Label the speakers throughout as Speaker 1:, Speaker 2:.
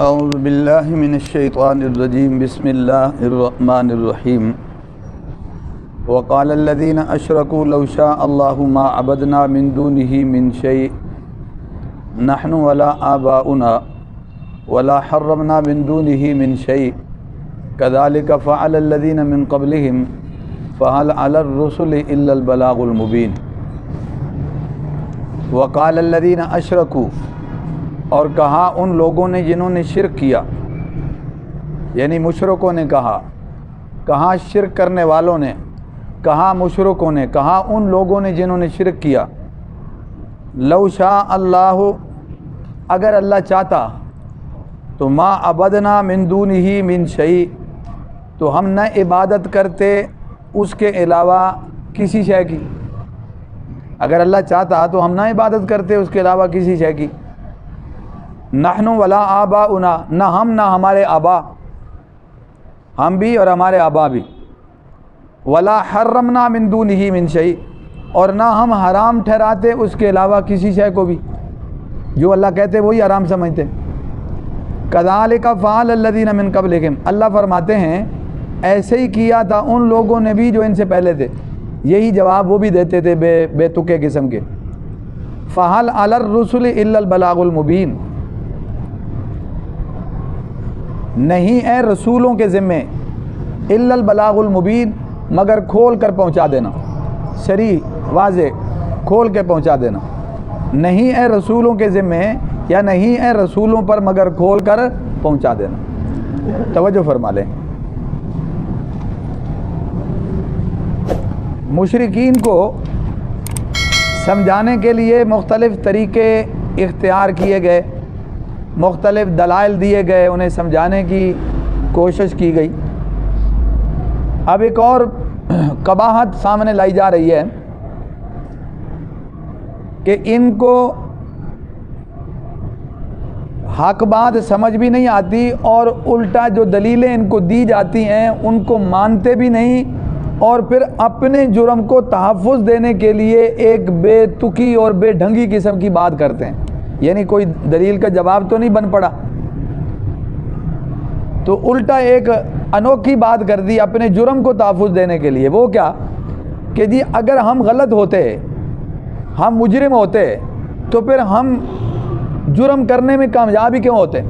Speaker 1: اعوذ باللہ من الشیطان الرجیم بسم اللہ الرحمن الرحیم وقال الذین اشرکوا لو شاء اللہ ما عبدنا من دونہ من شیء نحن ولا آباؤنا ولا حرمنا من دونہ من شیء كذلك فعل الذین من قبلہم فهل علی الرسل الا البلاغ المبین۔ وقال الذین اشرکوا، اور کہا ان لوگوں نے جنہوں نے شرک کیا، یعنی مشرکوں نے کہا شرک کرنے والوں نے، کہا مشرکوں نے، کہا ان لوگوں نے جنہوں نے شرک کیا، لو شاء اللہ، اگر اللہ چاہتا تو ما عبدنا من دونہ من شیء، تو ہم نہ عبادت کرتے اس کے علاوہ کسی شے کی۔ اگر اللہ چاہتا تو ہم نہ عبادت کرتے اس کے علاوہ کسی شے کی۔ نحن ولا آباؤنا، نہ ہم نہ ہمارے آبا، ہم بھی اور ہمارے آبا بھی، ولا حرمنا من دونہ من شیء، اور نہ ہم حرام ٹھہراتے اس کے علاوہ کسی شے کو بھی، جو اللہ کہتے وہی حرام سمجھتے۔ کذالک فعل الذین من قبلہم، اللہ فرماتے ہیں ایسے ہی کیا تھا ان لوگوں نے بھی جو ان سے پہلے تھے، یہی جواب وہ بھی دیتے تھے بے تکے قسم کے۔ فہل علی الرسل الا البلاغ المبین، نہیں اے رسولوں کے ذمے الا البلاغ المبین، مگر کھول کر پہنچا دینا، صریح واضح کھول کے پہنچا دینا۔ نہیں اے رسولوں کے ذمے، یا نہیں اے رسولوں پر مگر کھول کر پہنچا دینا۔ توجہ فرما لیں، مشرکین کو سمجھانے کے لیے مختلف طریقے اختیار کیے گئے، مختلف دلائل دیے گئے، انہیں سمجھانے کی کوشش کی گئی۔ اب ایک اور قباحت سامنے لائی جا رہی ہے کہ ان کو حق بات سمجھ بھی نہیں آتی، اور الٹا جو دلیلیں ان کو دی جاتی ہیں ان کو مانتے بھی نہیں، اور پھر اپنے جرم کو تحفظ دینے کے لیے ایک بے تکی اور بے ڈھنگی قسم کی بات کرتے ہیں، یعنی کوئی دلیل کا جواب تو نہیں بن پڑا، تو الٹا ایک انوکھی بات کر دی اپنے جرم کو تحفظ دینے کے لیے۔ وہ کیا کہ جی اگر ہم غلط ہوتے، ہم مجرم ہوتے، تو پھر ہم جرم کرنے میں کامیاب ہی کیوں ہوتے؟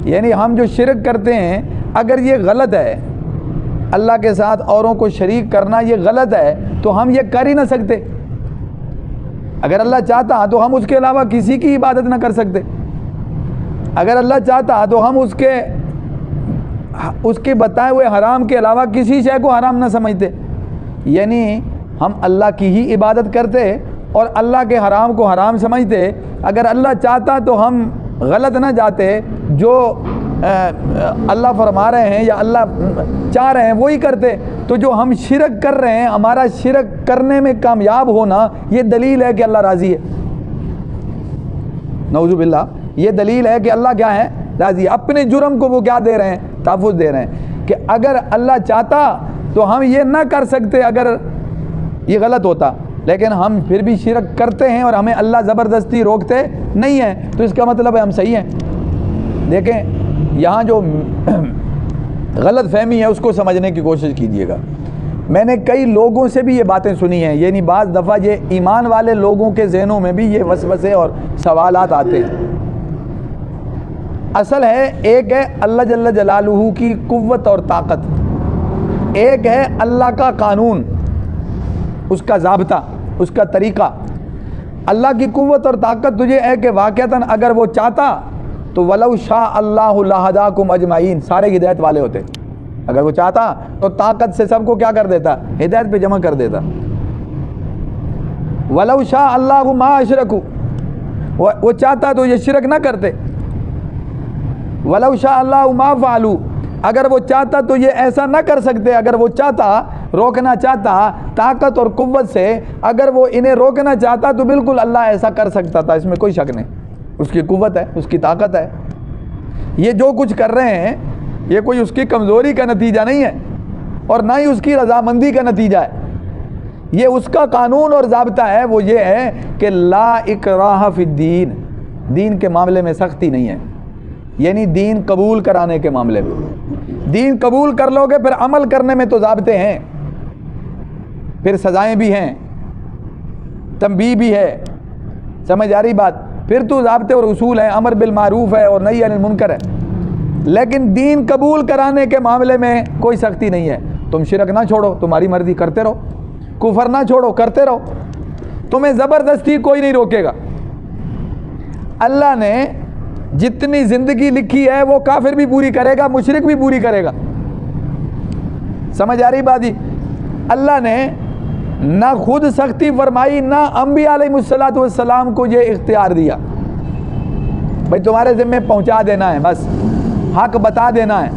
Speaker 1: یعنی ہم جو شرک کرتے ہیں اگر یہ غلط ہے، اللہ کے ساتھ اوروں کو شریک کرنا یہ غلط ہے، تو ہم یہ کر ہی نہ سکتے۔ اگر اللہ چاہتا تو ہم اس کے علاوہ کسی کی عبادت نہ کر سکتے، اگر اللہ چاہتا تو ہم اس کے بتائے ہوئے حرام کے علاوہ کسی شے کو حرام نہ سمجھتے، یعنی ہم اللہ کی ہی عبادت کرتے اور اللہ کے حرام کو حرام سمجھتے۔ اگر اللہ چاہتا تو ہم غلط نہ جاتے، جو اللہ فرما رہے ہیں یا اللہ چاہ رہے ہیں وہی کرتے۔ تو جو ہم شرک کر رہے ہیں، ہمارا شرک کرنے میں کامیاب ہونا یہ دلیل ہے کہ اللہ راضی ہے، نعوذ باللہ، یہ دلیل ہے کہ اللہ کیا ہے؟ راضی ہے۔ اپنے جرم کو وہ کیا دے رہے ہیں؟ تحفظ دے رہے ہیں کہ اگر اللہ چاہتا تو ہم یہ نہ کر سکتے اگر یہ غلط ہوتا، لیکن ہم پھر بھی شرک کرتے ہیں اور ہمیں اللہ زبردستی روکتے نہیں ہیں، تو اس کا مطلب ہے ہم صحیح ہیں۔ دیکھیں یہاں جو غلط فہمی ہے اس کو سمجھنے کی کوشش کیجیے گا۔ میں نے کئی لوگوں سے بھی یہ باتیں سنی ہیں، یعنی بعض دفعہ یہ ایمان والے لوگوں کے ذہنوں میں بھی یہ وسوسے اور سوالات آتے ہیں۔ اصل ہے ایک ہے اللہ جل جلالہ کی قوت اور طاقت، ایک ہے اللہ کا قانون، اس کا ضابطہ، اس کا طریقہ۔ اللہ کی قوت اور طاقت تجھے ہے کہ واقعتاً اگر وہ چاہتا تو ولو شاء اللہ لہداکم اجمعین، سارے ہدایت والے ہوتے۔ اگر وہ چاہتا تو طاقت سے سب کو کیا کر دیتا؟ ہدایت پہ جمع کر دیتا۔ ولو شاء اللہ ما اشرکوا، وہ چاہتا تو یہ شرک نہ کرتے۔ ولو شاء اللہ ما فعلوا، اگر وہ چاہتا تو یہ ایسا نہ کر سکتے۔ اگر وہ چاہتا، روکنا چاہتا طاقت اور قوت سے، اگر وہ انہیں روکنا چاہتا تو بالکل اللہ ایسا کر سکتا تھا، اس میں کوئی شک نہیں۔ اس کی قوت ہے، اس کی طاقت ہے۔ یہ جو کچھ کر رہے ہیں یہ کوئی اس کی کمزوری کا نتیجہ نہیں ہے، اور نہ ہی اس کی رضامندی کا نتیجہ ہے، یہ اس کا قانون اور ضابطہ ہے۔ وہ یہ ہے کہ لا اکراہ فی الدین، دین کے معاملے میں سختی نہیں ہے، یعنی دین قبول کرانے کے معاملے میں۔ دین قبول کر لو گے پھر عمل کرنے میں تو ضابطے ہیں، پھر سزائیں بھی ہیں، تنبیہ بھی ہے، سمجھ آ رہی بات؟ پھر تو ضابطے اور اصول ہیں، امر بالمعروف ہے اور نہی عن المنکر ہے۔ لیکن دین قبول کرانے کے معاملے میں کوئی سختی نہیں ہے۔ تم شرک نہ چھوڑو، تمہاری مرضی، کرتے رہو، کفر نہ چھوڑو، کرتے رہو، تمہیں زبردستی کوئی نہیں روکے گا۔ اللہ نے جتنی زندگی لکھی ہے وہ کافر بھی پوری کرے گا، مشرک بھی پوری کرے گا، سمجھ آ رہی بات؟ اللہ نے نہ خود سختی فرمائی، نہ انبیاء علیہ الصلوۃ والسلام کو یہ اختیار دیا بھائی تمہارے ذمہ پہنچا دینا ہے، بس حق بتا دینا ہے،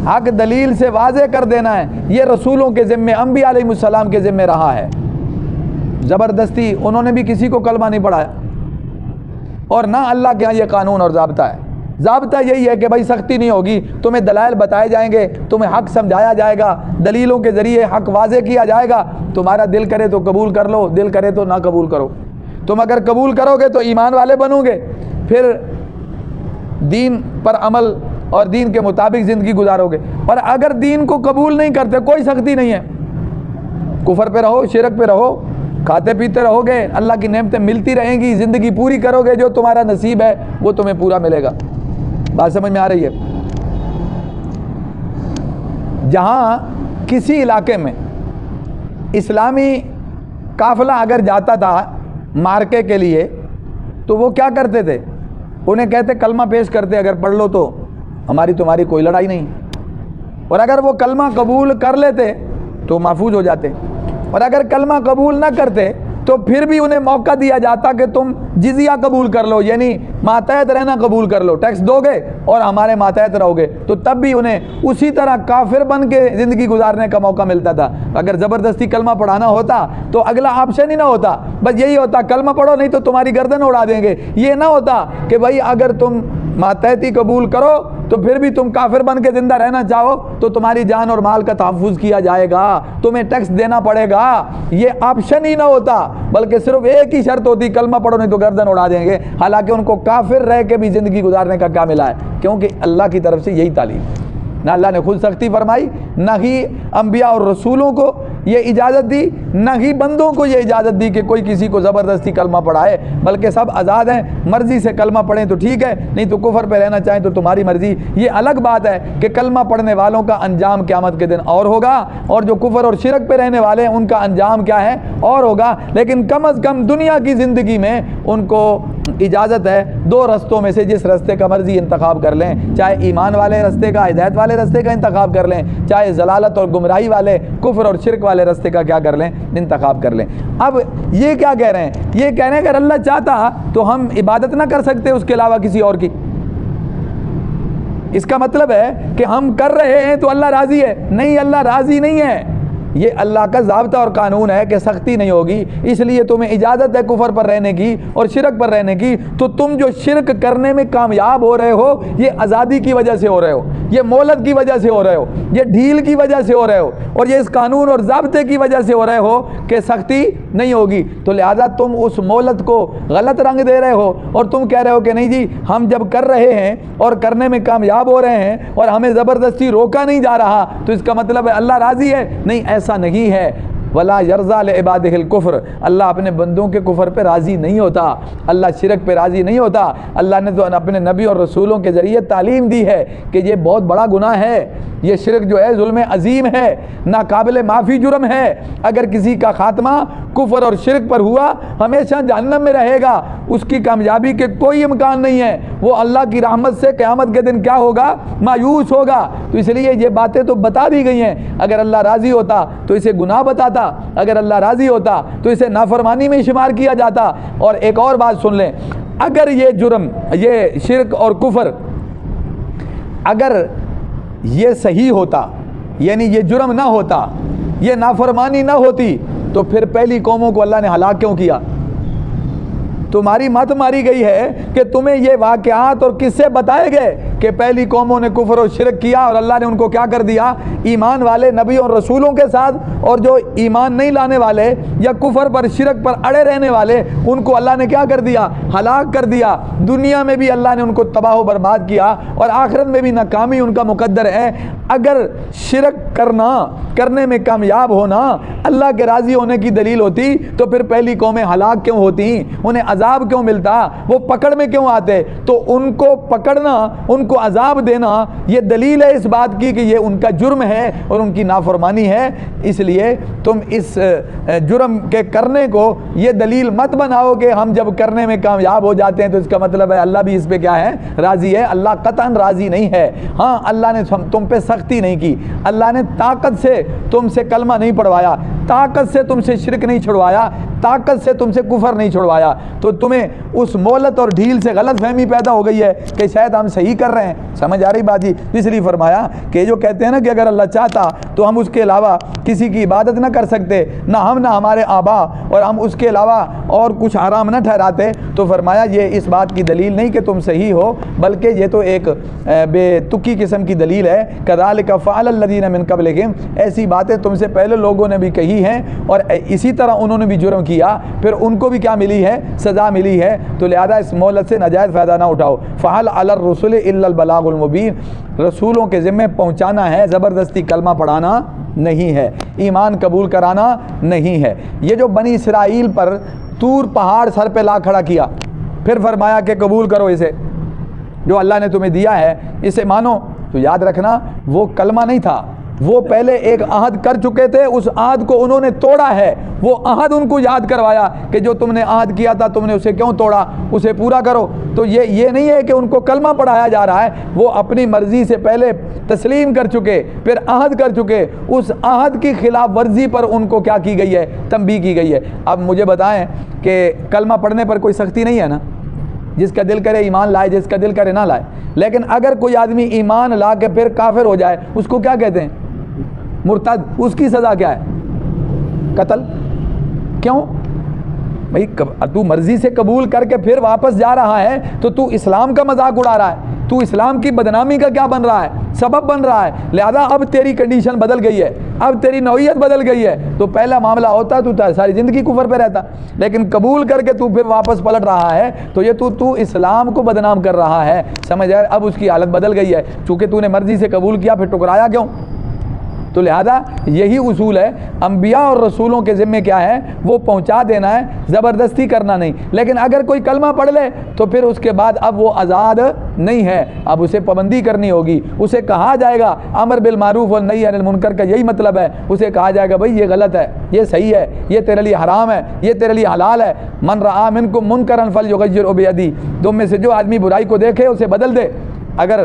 Speaker 1: حق دلیل سے واضح کر دینا ہے۔ یہ رسولوں کے ذمہ، انبیاء علیہ السلام کے ذمہ رہا ہے۔ زبردستی انہوں نے بھی کسی کو کلمہ نہیں پڑھایا، اور نہ اللہ کے ہاں یہ قانون اور ضابطہ ہے۔ ضابطہ یہی ہے کہ بھائی سختی نہیں ہوگی، تمہیں دلائل بتائے جائیں گے، تمہیں حق سمجھایا جائے گا، دلیلوں کے ذریعے حق واضح کیا جائے گا، تمہارا دل کرے تو قبول کر لو، دل کرے تو نہ قبول کرو۔ تم اگر قبول کرو گے تو ایمان والے بنو گے، پھر دین پر عمل اور دین کے مطابق زندگی گزارو گے۔ اور اگر دین کو قبول نہیں کرتے، کوئی سختی نہیں ہے، کفر پہ رہو، شرک پہ رہو، کھاتے پیتے رہو گے، اللہ کی نعمتیں ملتی رہیں گی، زندگی پوری کرو گے، جو تمہارا نصیب ہے وہ تمہیں پورا ملے گا۔ بات سمجھ میں آ رہی ہے؟ جہاں کسی علاقے میں اسلامی قافلہ اگر جاتا تھا مارکے کے لیے تو وہ کیا کرتے تھے؟ انہیں کہتے کلمہ پیش کرتے، اگر پڑھ لو تو ہماری تمہاری کوئی لڑائی نہیں، اور اگر وہ کلمہ قبول کر لیتے تو محفوظ ہو جاتے، اور اگر کلمہ قبول نہ کرتے تو پھر بھی انہیں موقع دیا جاتا کہ تم جزیہ قبول کر لو، یعنی ماتحت رہنا قبول کر لو، ٹیکس دو گے اور ہمارے ماتحت رہو گے، تو تب بھی انہیں اسی طرح کافر بن کے زندگی گزارنے کا موقع ملتا تھا۔ اگر زبردستی کلمہ پڑھانا ہوتا تو اگلا آپشن ہی نہ ہوتا، بس یہی ہوتا کلمہ پڑھو نہیں تو تمہاری گردن اڑا دیں گے۔ یہ نہ ہوتا کہ بھائی اگر تم ماتحتی قبول کرو تو پھر بھی تم کافر بن کے زندہ رہنا چاہو تو تمہاری جان اور مال کا تحفظ کیا جائے گا، تمہیں ٹیکس دینا پڑے گا، یہ آپشن ہی نہ ہوتا، بلکہ صرف ایک ہی شرط ہوتی کلمہ پڑھو نہیں تو گردن اڑا دیں گے۔ حالانکہ ان کو کافر رہ کے بھی زندگی گزارنے کا کیا ملا ہے؟ کیونکہ اللہ کی طرف سے یہی تعلیم، نہ اللہ نے خود سختی فرمائی، نہ ہی انبیاء اور رسولوں کو یہ اجازت دی، نہ ہی بندوں کو یہ اجازت دی کہ کوئی کسی کو زبردستی کلمہ پڑھائے، بلکہ سب آزاد ہیں، مرضی سے کلمہ پڑھیں تو ٹھیک ہے، نہیں تو کفر پہ رہنا چاہیں تو تمہاری مرضی۔ یہ الگ بات ہے کہ کلمہ پڑھنے والوں کا انجام قیامت کے دن اور ہوگا، اور جو کفر اور شرک پہ رہنے والے ہیں ان کا انجام کیا ہے؟ اور ہوگا۔ لیکن کم از کم دنیا کی زندگی میں ان کو اجازت ہے دو رستوں میں سے جس رستے کا مرضی انتخاب کر لیں، چاہے ایمان والے رستے کا، ہدایت والے رستے کا انتخاب کر لیں، چاہے ضلالت اور گمراہی والے، کفر اور شرک والے رستے کا کیا کر لیں؟ انتخاب کر لیں۔ اب یہ کیا کہہ رہے ہیں؟ یہ کہہ رہے ہیں اگر اللہ چاہتا تو ہم عبادت نہ کر سکتے اس کے علاوہ کسی اور کی۔ اس کا مطلب ہے کہ ہم کر رہے ہیں تو اللہ راضی ہے؟ نہیں، اللہ راضی نہیں ہے۔ یہ اللہ کا ضابطہ اور قانون ہے کہ سختی نہیں ہوگی، اس لیے تمہیں اجازت ہے کفر پر رہنے کی اور شرک پر رہنے کی۔ تو تم جو شرک کرنے میں کامیاب ہو رہے ہو یہ آزادی کی وجہ سے ہو رہے ہو، یہ مہلت کی وجہ سے ہو رہے ہو، یہ ڈھیل کی وجہ سے ہو رہے ہو، اور یہ اس قانون اور ضابطے کی وجہ سے ہو رہے ہو کہ سختی نہیں ہوگی۔ تو لہذا تم اس مہلت کو غلط رنگ دے رہے ہو اور تم کہہ رہے ہو کہ نہیں جی ہم جب کر رہے ہیں اور کرنے میں کامیاب ہو رہے ہیں اور ہمیں زبردستی روکا نہیں جا رہا تو اس کا مطلب ہے اللہ راضی ہے۔ نہیں، ایسا نہیں ہے۔ ولا یرضى لعباده الکفر، اللہ اپنے بندوں کے کفر پہ راضی نہیں ہوتا، اللہ شرک پہ راضی نہیں ہوتا۔ اللہ نے تو اپنے نبی اور رسولوں کے ذریعے تعلیم دی ہے کہ یہ بہت بڑا گناہ ہے، یہ شرک جو ہے ظلم عظیم ہے، ناقابل معافی جرم ہے۔ اگر کسی کا خاتمہ کفر اور شرک پر ہوا ہمیشہ جہنم میں رہے گا، اس کی کامیابی کے کوئی امکان نہیں ہے، وہ اللہ کی رحمت سے قیامت کے دن کیا ہوگا؟ مایوس ہوگا۔ تو اس لیے یہ باتیں تو بتا دی گئی ہیں۔ اگر اللہ راضی ہوتا تو اسے گناہ بتاتا، اگر اللہ راضی ہوتا تو اسے نافرمانی میں شمار کیا جاتا۔ اور ایک اور بات سن لیں، اگر یہ جرم، یہ شرک اور کفر اگر یہ صحیح ہوتا، یعنی یہ جرم نہ ہوتا، یہ نافرمانی نہ ہوتی، تو پھر پہلی قوموں کو اللہ نے ہلاک کیوں کیا؟ تمہاری مت ماری گئی ہے کہ تمہیں یہ واقعات اور قصے بتائے گئے کہ پہلی قوموں نے کفر و شرک کیا اور اللہ نے ان کو کیا کر دیا؟ ایمان والے نبیوں اور رسولوں کے ساتھ، اور جو ایمان نہیں لانے والے یا کفر پر شرک پر اڑے رہنے والے ان کو اللہ نے کیا کر دیا؟ ہلاک کر دیا۔ دنیا میں بھی اللہ نے ان کو تباہ و برباد کیا اور آخرت میں بھی ناکامی ان کا مقدر ہے۔ اگر شرک کرنے میں کامیاب ہونا اللہ کے راضی ہونے کی دلیل ہوتی تو پھر پہلی قومیں ہلاک کیوں ہوتی؟ انہیں عذاب کیوں ملتا؟ وہ پکڑ میں کیوں آتے؟ تو ان کو پکڑنا، ان کو عذاب دینا یہ دلیل ہے اس بات کی کہ یہ ان کا جرم ہے اور ان کی نافرمانی ہے۔ اس لیے تم اس جرم کے کرنے کو یہ دلیل مت بناؤ کہ ہم جب کرنے میں کامیاب ہو جاتے ہیں تو اس کا مطلب ہے اللہ بھی اس پہ کیا ہے؟ راضی ہے۔ اللہ قطعاً راضی نہیں ہے۔ ہاں، اللہ نے تم پہ سختی نہیں کی، اللہ نے طاقت سے تم سے کلمہ نہیں پڑھوایا، طاقت سے تم سے شرک نہیں چھڑوایا، طاقت سے تم سے کفر نہیں چھڑوایا، تو تمہیں اس مولت اور ڈھیل سے غلط فہمی پیدا ہو گئی ہے کہ شاید ہم صحیح کر رہے ہیں۔ سمجھ آ رہی بات جی؟ اس لیے فرمایا کہ جو کہتے ہیں نا کہ اگر اللہ چاہتا تو ہم اس کے علاوہ کسی کی عبادت نہ کر سکتے، نہ ہم نہ ہمارے آبا، اور ہم اس کے علاوہ اور کچھ حرام نہ ٹھہراتے، تو فرمایا یہ اس بات کی دلیل نہیں کہ تم صحیح ہو، بلکہ یہ تو ایک بے تکی قسم کی دلیل ہے۔ کذالک فعل الذین من قبلکم، ایسی باتیں تم سے پہلے لوگوں نے بھی کہی ہیں اور اسی طرح انہوں نے بھی جرم کیا، پھر ان کو بھی کیا ملی ہے؟ سزا ملی ہے۔ تو لہذا اس مہلت سے ناجائز فائدہ نہ اٹھاؤ۔ فَهَلْ عَلَى الرُّسُلِ إِلَّا الْبَلَاغُ الْمُبِينُ، رسولوں کے ذمے پہنچانا ہے، زبردستی کلمہ پڑھانا نہیں ہے، ایمان قبول کرانا نہیں ہے۔ یہ جو بنی اسرائیل پر طور پہاڑ سر پہ لا کھڑا کیا، پھر فرمایا کہ قبول کرو اسے، جو اللہ نے تمہیں دیا ہے اسے مانو، تو یاد رکھنا وہ کلمہ نہیں تھا، وہ پہلے ایک عہد کر چکے تھے، اس عہد کو انہوں نے توڑا ہے۔ وہ عہد ان کو یاد کروایا کہ جو تم نے عہد کیا تھا تم نے اسے کیوں توڑا، اسے پورا کرو۔ تو یہ نہیں ہے کہ ان کو کلمہ پڑھایا جا رہا ہے، وہ اپنی مرضی سے پہلے تسلیم کر چکے، پھر عہد کر چکے، اس عہد کی خلاف ورزی پر ان کو کیا کی گئی ہے؟ تنبیہ کی گئی ہے۔ اب مجھے بتائیں کہ کلمہ پڑھنے پر کوئی سختی نہیں ہے نا؟ جس کا دل کرے ایمان لائے، جس کا دل کرے نہ لائے۔ لیکن اگر کوئی آدمی ایمان لا کے پھر کافر ہو جائے، اس کو کیا کہتے ہیں؟ مرتد۔ اس کی سزا کیا ہے؟ قتل۔ کیوں بھائی؟ تو مرضی سے قبول کر کے پھر واپس جا رہا ہے تو اسلام کا مذاق اڑا رہا ہے، تو اسلام کی بدنامی کا کیا بن رہا ہے؟ سبب بن رہا ہے۔ لہذا اب تیری کنڈیشن بدل گئی ہے، اب تیری نوعیت بدل گئی ہے۔ تو پہلا معاملہ ہوتا تو ساری زندگی کفر پہ رہتا، لیکن قبول کر کے تو پھر واپس پلٹ رہا ہے، تو یہ تو اسلام کو بدنام کر رہا ہے۔ سمجھ آئے؟ اب اس کی حالت بدل گئی ہے، چونکہ تو نے مرضی سے قبول کیا، پھر ٹکرایا کیوں؟ تو لہذا یہی اصول ہے، انبیاء اور رسولوں کے ذمے کیا ہے؟ وہ پہنچا دینا ہے، زبردستی کرنا نہیں۔ لیکن اگر کوئی کلمہ پڑھ لے تو پھر اس کے بعد اب وہ آزاد نہیں ہے، اب اسے پابندی کرنی ہوگی، اسے کہا جائے گا امر بالمعروف والنہی عن المنکر کا یہی مطلب ہے، اسے کہا جائے گا بھائی یہ غلط ہے، یہ صحیح ہے، یہ تیرے لیے حرام ہے، یہ تیرے لیے حلال ہے۔ من رأى منکم منکرا فلیغیرہ بیدہ، تم میں سے جو آدمی برائی کو دیکھے اسے بدل دے۔ اگر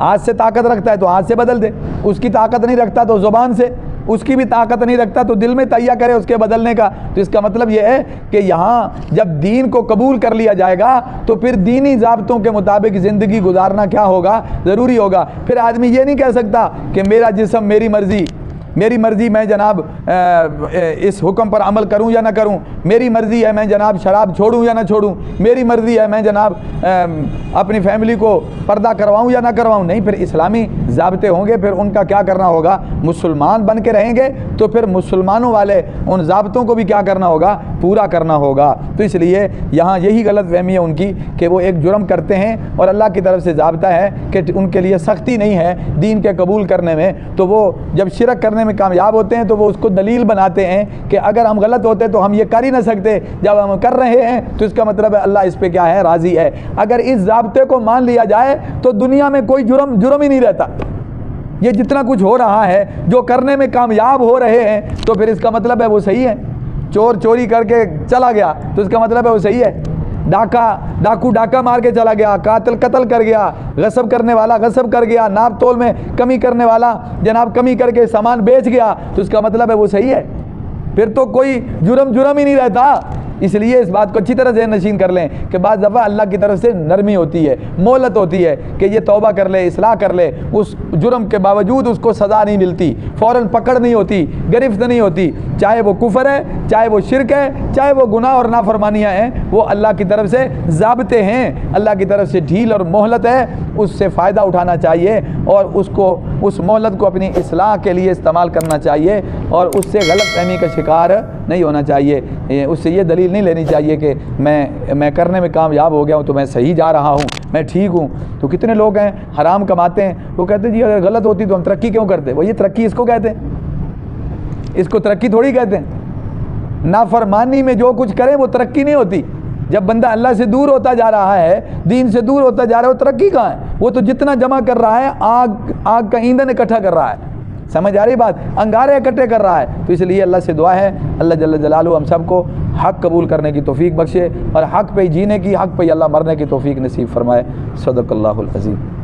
Speaker 1: ہاتھ سے طاقت رکھتا ہے تو ہاتھ سے بدل دے، اس کی طاقت نہیں رکھتا تو زبان سے، اس کی بھی طاقت نہیں رکھتا تو دل میں تہیہ کرے اس کے بدلنے کا۔ تو اس کا مطلب یہ ہے کہ یہاں جب دین کو قبول کر لیا جائے گا تو پھر دینی ضابطوں کے مطابق زندگی گزارنا کیا ہوگا؟ ضروری ہوگا۔ پھر آدمی یہ نہیں کہہ سکتا کہ میرا جسم میری مرضی، میری مرضی میں جناب اس حکم پر عمل کروں یا نہ کروں، میری مرضی ہے میں جناب شراب چھوڑوں یا نہ چھوڑوں، میری مرضی ہے میں جناب اپنی فیملی کو پردہ کرواؤں یا نہ کرواؤں۔ نہیں، پھر اسلامی ضابطے ہوں گے، پھر ان کا کیا کرنا ہوگا؟ مسلمان بن کے رہیں گے تو پھر مسلمانوں والے ان ضابطوں کو بھی کیا کرنا ہوگا؟ پورا کرنا ہوگا۔ تو اس لیے یہاں یہی غلط فہمی ہے ان کی کہ وہ ایک جرم کرتے ہیں اور اللہ کی طرف سے ضابطہ ہے کہ ان کے لیے سختی نہیں ہے دین کے قبول کرنے میں، تو وہ جب شرک کرنے میں کامیاب ہوتے ہیں تو وہ اس کو دلیل بناتے ہیں کہ اگر ہم غلط ہوتے تو ہم یہ کر ہی نہ سکتے، جب ہم کر رہے ہیں تو اس کا مطلب ہے اللہ اس پہ کیا ہے؟ راضی ہے۔ اگر اس ضابطے کو مان لیا جائے تو دنیا میں کوئی جرم ہی نہیں رہتا۔ یہ جتنا کچھ ہو رہا ہے، جو کرنے میں کامیاب ہو رہے ہیں، تو پھر اس کا مطلب ہے وہ صحیح ہے۔ چور چوری کر کے چلا گیا تو اس کا مطلب ہے وہ صحیح ہے۔ ڈاکو ڈاکہ مار کے چلا گیا، قاتل قتل کر گیا، غصب کرنے والا غصب کر گیا، ناپ تول میں کمی کرنے والا جناب کمی کر کے سامان بیچ گیا، تو اس کا مطلب ہے وہ صحیح ہے۔ پھر تو کوئی جرم ہی نہیں رہتا۔ اس لیے اس بات کو اچھی طرح ذہن نشین کر لیں کہ بعض دفعہ اللہ کی طرف سے نرمی ہوتی ہے، مہلت ہوتی ہے کہ یہ توبہ کر لے، اصلاح کر لے، اس جرم کے باوجود اس کو سزا نہیں ملتی، فوراً پکڑ نہیں ہوتی، گرفت نہیں ہوتی، چاہے وہ کفر ہے، چاہے وہ شرک ہے، چاہے وہ گناہ اور نافرمانیاں ہیں، وہ اللہ کی طرف سے ضابطے ہیں، اللہ کی طرف سے ڈھیل اور مہلت ہے، اس سے فائدہ اٹھانا چاہیے اور اس مہلت کو اپنی اصلاح کے لیے استعمال کرنا چاہیے اور اس سے غلط فہمی کا شکار نہیں ہونا چاہیے۔ اس سے یہ دلیل نہیں لینی چاہیے کہ میں کرنے میں کامیاب ہو گیا ہوں تو میں صحیح جا رہا ہوں، میں ٹھیک ہوں۔ تو کتنے لوگ ہیں حرام کماتے ہیں، وہ کہتے ہیں جی اگر غلط ہوتی تو ہم ترقی کیوں کرتے؟ وہ یہ ترقی اس کو کہتے ہیں، اس کو ترقی تھوڑی کہتے ہیں۔ نافرمانی میں جو کچھ کریں وہ ترقی نہیں ہوتی۔ جب بندہ اللہ سے دور ہوتا جا رہا ہے، دین سے دور ہوتا جا رہا ہے، وہ ترقی کہاں ہے؟ وہ تو جتنا جمع کر رہا ہے آگ کا ایندھن اکٹھا کر رہا ہے، سمجھ آ رہی بات؟ انگارے اکٹھے کر رہا ہے۔ تو اس لیے اللہ سے دعا ہے اللہ جل جلالہ ہم سب کو حق قبول کرنے کی توفیق بخشے اور حق پہ جینے کی، حق پہ اللہ مرنے کی توفیق نصیب فرمائے۔ صدق اللہ العظیم۔